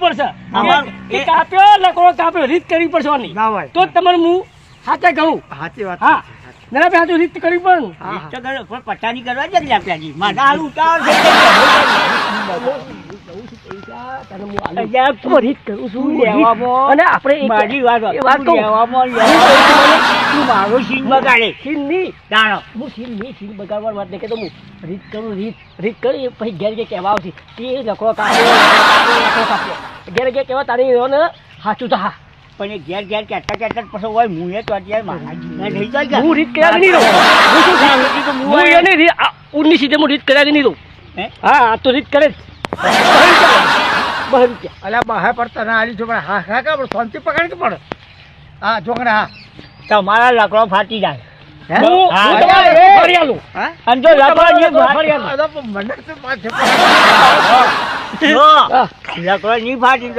પડશે કે કાપ્યો લકડો કાપ્યો રીત કરવી પડશે આની. ના હોય. તો તમારે હું હાચે કહું. સાચી વાત. હા ના બે હાચું રીત કરવી પડે ને. રીત તો કરો, પણ પટ્ટાની કરવા જ લ્યા પ્યાજી. મારા હાલ ઉતાવળ છે. તને હું આલું. તો રીત કરું છું લેવામાં અને આપણે મારી વાત એ વાત કહું. લેવામાં તું મારો સીન બગાડે સીન નહીં જાણો. હું સીન નહીં સીન બગાડવાની વાત નહીં કહેતો હું રીત કરું રીત કરી પછી ઘેર ઘેર કહેવા આવશે કે લખો કાપ્યો ઘેર ઘેર કહેવા તારી રહ્યો ને સાચું તો હા પણ એ ઘેર ઘેર કહેતા પછી હોય હું એ તો અત્યારે મારા જીવના થઈ જાય. હું રીત કર્યા નહીં રહું હું શું sagen હું એની રીત ઉન્ની સીધે હું રીત કર્યા નહીં રહું. હા આ તો રીત કરે જ બહાર અલ્યા બહાર પડતા ના આલી છોકરા હા હા કા પણ શાંતિ પકડ કે પડે. હા છોકરા હા. તમારા લકડો ફાટી જાય. હું હા, તમારે ફરી આલું. હા અને જો લકડો ની ફરી આલું. મને તો પાછળ લકડો ની ફાટી